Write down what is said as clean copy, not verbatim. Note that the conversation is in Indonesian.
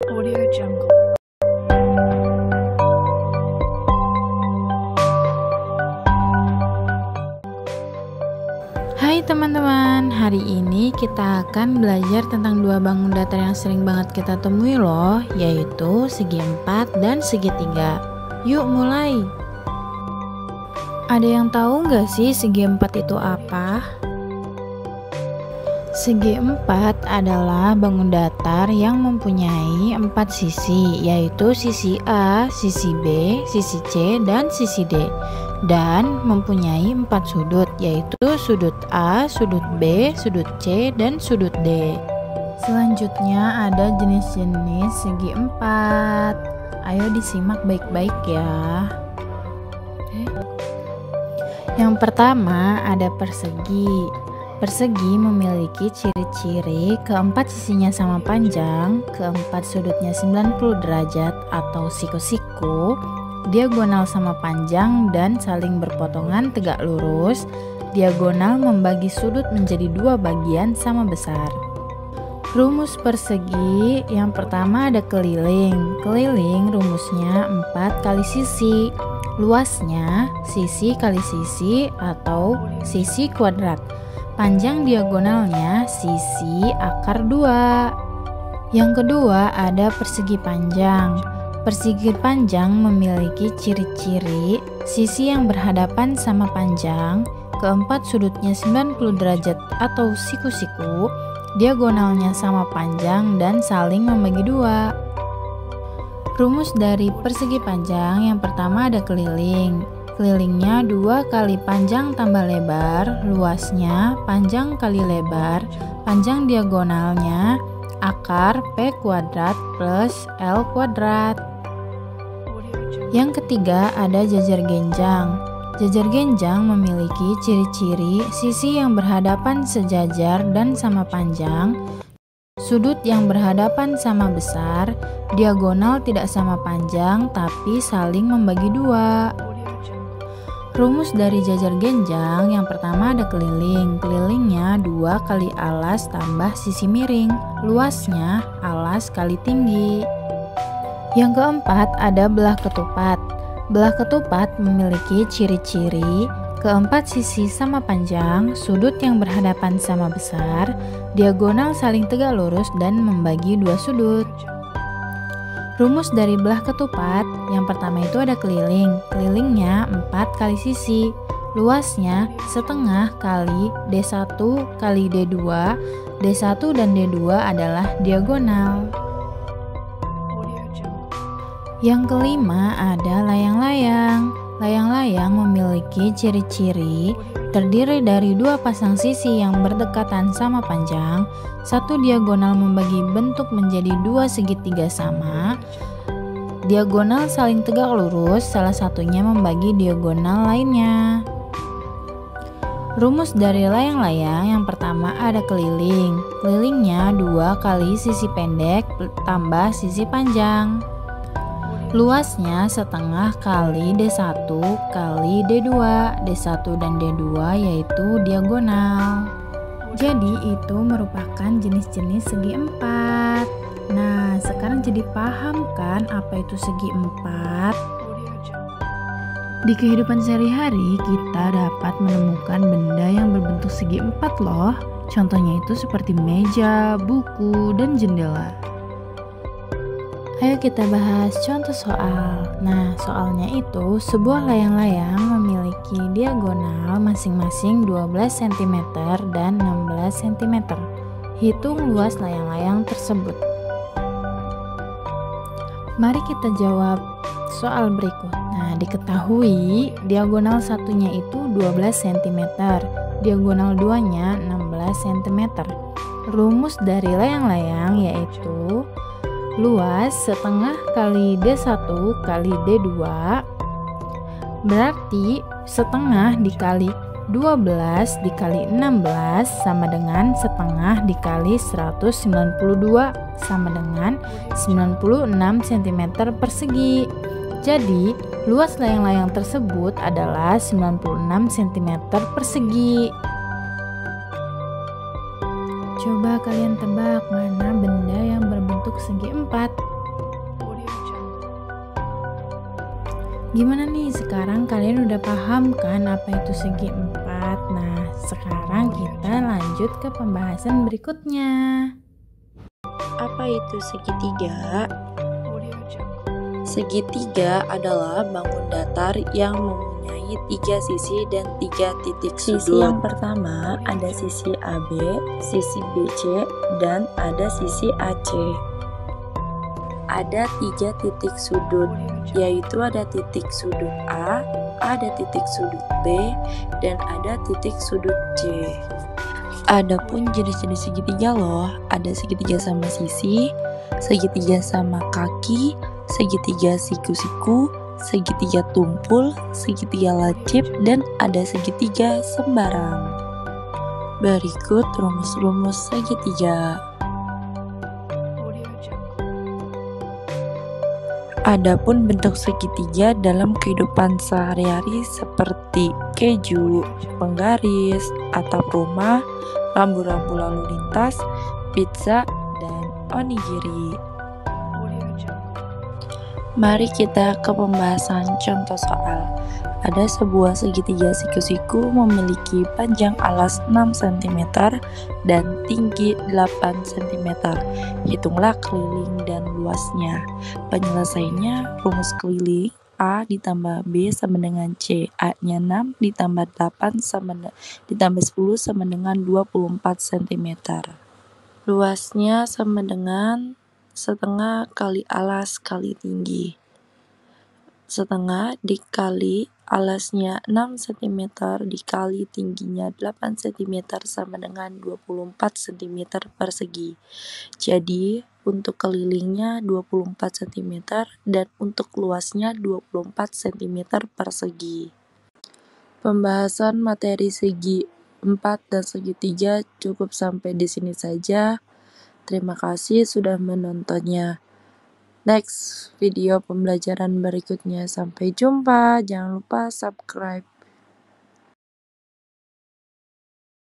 Audio Jungle. Hai teman-teman, hari ini kita akan belajar tentang dua bangun datar yang sering banget kita temui loh, yaitu segi 4 dan segi 3. Yuk mulai. Ada yang tahu nggak sih segi 4 itu apa? Segi 4 adalah bangun datar yang mempunyai 4 sisi, yaitu sisi A, sisi B, sisi C, dan sisi D, dan mempunyai 4 sudut, yaitu sudut A, sudut B, sudut C, dan sudut D. Selanjutnya ada jenis-jenis segi 4. Ayo disimak baik-baik ya. Yang pertama ada persegi. Persegi memiliki ciri-ciri keempat sisinya sama panjang, keempat sudutnya 90 derajat atau siku-siku, diagonal sama panjang dan saling berpotongan tegak lurus. Diagonal membagi sudut menjadi dua bagian sama besar. Rumus persegi yang pertama ada keliling. Keliling rumusnya 4 kali sisi. Luasnya sisi kali sisi atau sisi kuadrat. Panjang diagonalnya sisi akar 2. Yang kedua ada persegi panjang. Persegi panjang memiliki ciri-ciri sisi yang berhadapan sama panjang, keempat sudutnya 90 derajat atau siku-siku, diagonalnya sama panjang dan saling membagi dua. Rumus dari persegi panjang yang pertama ada keliling. Kelilingnya 2 kali panjang tambah lebar, luasnya panjang kali lebar, panjang diagonalnya akar P kuadrat plus L kuadrat. Yang ketiga ada jajar genjang. Jajar genjang memiliki ciri-ciri sisi yang berhadapan sejajar dan sama panjang, sudut yang berhadapan sama besar, diagonal tidak sama panjang tapi saling membagi dua. Rumus dari jajar genjang yang pertama ada keliling. Kelilingnya 2 kali alas tambah sisi miring, luasnya alas kali tinggi. Yang keempat ada belah ketupat. Belah ketupat memiliki ciri-ciri keempat sisi sama panjang, sudut yang berhadapan sama besar, diagonal saling tegak lurus dan membagi dua sudut. Rumus dari belah ketupat yang pertama itu ada keliling. Kelilingnya 4 kali sisi. Luasnya setengah kali D1 kali D2. D1 dan D2 adalah diagonal. Yang kelima ada layang-layang. Layang-layang memiliki ciri-ciri terdiri dari 2 pasang sisi yang berdekatan sama panjang, satu diagonal membagi bentuk menjadi 2 segitiga sama, diagonal saling tegak lurus, salah satunya membagi diagonal lainnya. Rumus dari layang-layang yang pertama ada keliling. Kelilingnya 2 kali sisi pendek tambah sisi panjang. Luasnya setengah kali D1 kali D2. D1 dan D2 yaitu diagonal. Jadi itu merupakan jenis-jenis segi 4. Nah, sekarang jadi paham kan apa itu segi 4? Di kehidupan sehari-hari kita dapat menemukan benda yang berbentuk segi 4 loh. Contohnya itu seperti meja, buku, dan jendela. Ayo kita bahas contoh soal. Nah, soalnya itu sebuah layang-layang memiliki diagonal masing-masing 12 cm dan 16 cm. Hitung luas layang-layang tersebut. Mari kita jawab soal berikut. Nah, diketahui diagonal satunya itu 12 cm, diagonal duanya 16 cm. Rumus dari layang-layang yaitu luas setengah kali D1 kali D2 berarti setengah dikali 12 dikali 16 sama dengan setengah dikali 192 sama dengan 96 cm persegi. Jadi luas layang-layang tersebut adalah 96 cm persegi. Coba kalian tebak mana benda yang berbentuk segi 4. Gimana nih, sekarang kalian udah paham kan apa itu segi empat? Nah, sekarang kita lanjut ke pembahasan berikutnya. Apa itu segitiga? Segitiga adalah bangun datar yang mempunyai 3 sisi dan 3 titik sudut. Sisi yang pertama ada sisi AB, sisi BC, dan ada sisi AC. Ada 3 titik sudut, yaitu ada titik sudut A, ada titik sudut B, dan ada titik sudut C. Adapun jenis-jenis segitiga loh, ada segitiga sama sisi, segitiga sama kaki, segitiga siku-siku, segitiga tumpul, segitiga lancip, dan ada segitiga sembarang. Berikut rumus-rumus segitiga. Adapun bentuk segitiga dalam kehidupan sehari-hari seperti keju, penggaris, atap rumah, rambu-rambu lalu lintas, pizza, dan onigiri. Mari kita ke pembahasan contoh soal. Ada sebuah segitiga siku-siku memiliki panjang alas 6 cm dan tinggi 8 cm. Hitunglah keliling dan luasnya. Penyelesaiannya rumus keliling A ditambah B sama dengan C. A-nya 6 ditambah 8 ditambah 10 sama dengan 24 cm. Luasnya sama dengan setengah kali alas kali tinggi. Setengah dikali alasnya 6 cm dikali tingginya 8 cm sama dengan 24 cm persegi. Jadi untuk kelilingnya 24 cm dan untuk luasnya 24 cm persegi. Pembahasan materi segi 4 dan segitiga cukup sampai di sini saja. Terima kasih sudah menontonnya. Next video pembelajaran berikutnya. Sampai jumpa. Jangan lupa subscribe.